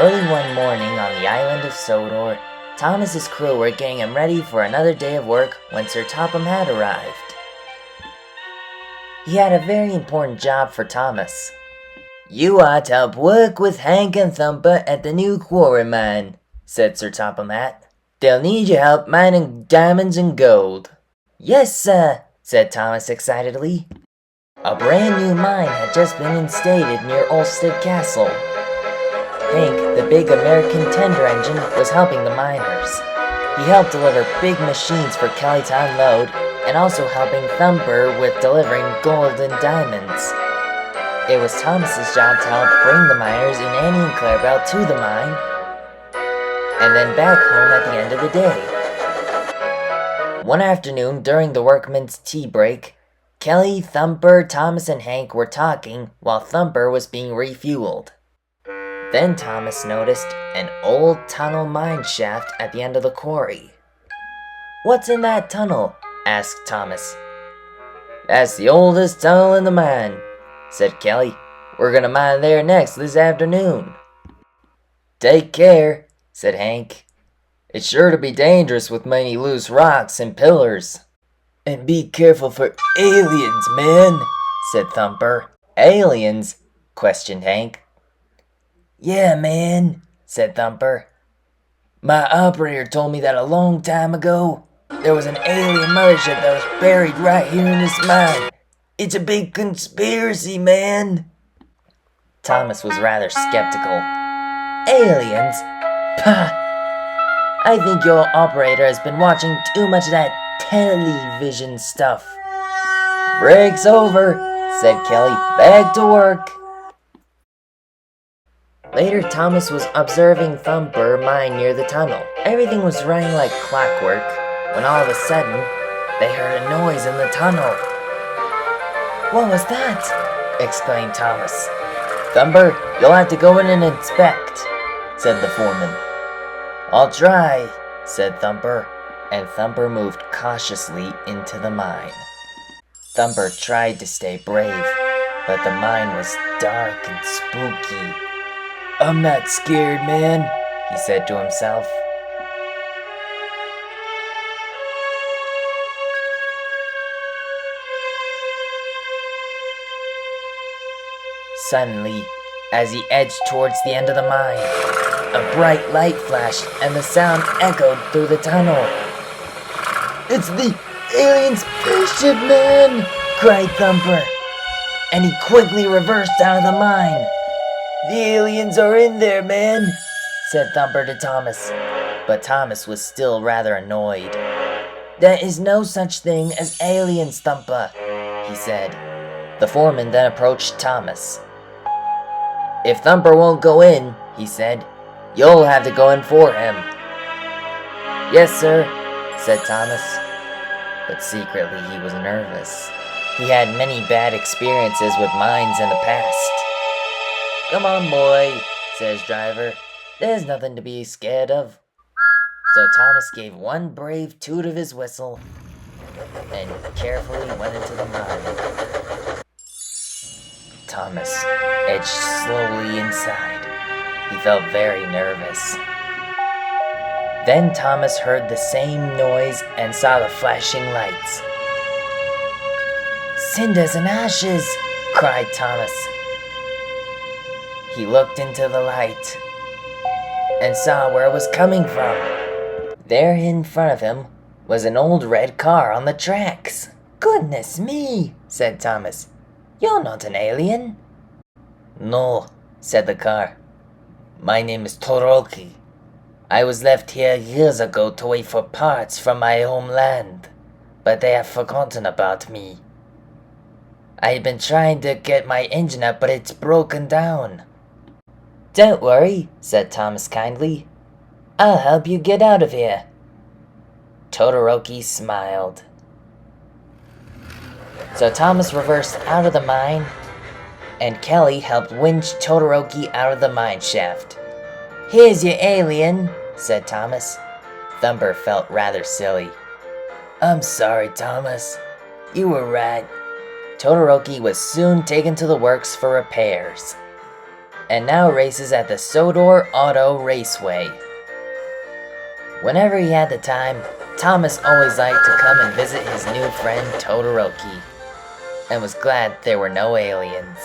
Early one morning on the island of Sodor, Thomas's crew were getting him ready for another day of work when Sir Topham had arrived. He had a very important job for Thomas. "You are to help work with Hank and Thumper at the new quarry mine," said Sir Topham Hatt. "They'll need your help mining diamonds and gold." "Yes, sir," said Thomas excitedly. A brand new mine had just been installed near Ulstead Castle. Hank, the big American tender engine, was helping the miners. He helped deliver big machines for Kelly to unload, and also helping Thumper with delivering gold and diamonds. It was Thomas's job to help bring the miners in Annie and Clarabelle to the mine, and then back home at the end of the day. One afternoon, during the workmen's tea break, Kelly, Thumper, Thomas, and Hank were talking while Thumper was being refueled. Then Thomas noticed an old tunnel mine shaft at the end of the quarry. "What's in that tunnel?" asked Thomas. "That's the oldest tunnel in the mine," said Kelly. "We're gonna mine there next this afternoon." "Take care," said Hank. "It's sure to be dangerous with many loose rocks and pillars." "And be careful for aliens, man," said Thumper. "Aliens?" questioned Hank. "Yeah, man," said Thumper. "My operator told me that a long time ago, there was an alien mothership that was buried right here in this mine. It's a big conspiracy, man." Thomas was rather skeptical. "Aliens? Pah! I think your operator has been watching too much of that television stuff." "Break's over," said Kelly. "Back to work." Later, Thomas was observing Thumper mine near the tunnel. Everything was running like clockwork, when all of a sudden, they heard a noise in the tunnel. "What was that?" exclaimed Thomas. "Thumper, you'll have to go in and inspect," said the foreman. "I'll try," said Thumper, and Thumper moved cautiously into the mine. Thumper tried to stay brave, but the mine was dark and spooky. "I'm not scared, man," he said to himself. Suddenly, as he edged towards the end of the mine, a bright light flashed and the sound echoed through the tunnel. "It's the alien spaceship, man!" cried Thumper, and he quickly reversed out of the mine. "The aliens are in there, man," said Thumper to Thomas, but Thomas was still rather annoyed. "There is no such thing as aliens, Thumper," he said. The foreman then approached Thomas. "If Thumper won't go in," he said, "you'll have to go in for him." "Yes, sir," said Thomas, but secretly he was nervous. He had many bad experiences with mines in the past. "Come on, boy," said his driver. "There's nothing to be scared of." So Thomas gave one brave toot of his whistle and carefully went into the mine. Thomas edged slowly inside. He felt very nervous. Then Thomas heard the same noise and saw the flashing lights. "Cinders and ashes!" cried Thomas. He looked into the light and saw where it was coming from. There in front of him was an old red car on the tracks. "Goodness me," said Thomas. "You're not an alien." "No," said the car. "My name is Todoroki. I was left here years ago to wait for parts from my homeland, but they have forgotten about me. I've been trying to get my engine up, but it's broken down." "Don't worry," said Thomas kindly. "I'll help you get out of here." Todoroki smiled. So Thomas reversed out of the mine, and Kelly helped winch Todoroki out of the mine shaft. "Here's your alien," said Thomas. Thumper felt rather silly. "I'm sorry, Thomas. You were right." Todoroki was soon taken to the works for repairs. and now races at the Sodor Auto Raceway. Whenever he had the time, Thomas always liked to come and visit his new friend Todoroki, and was glad there were no aliens.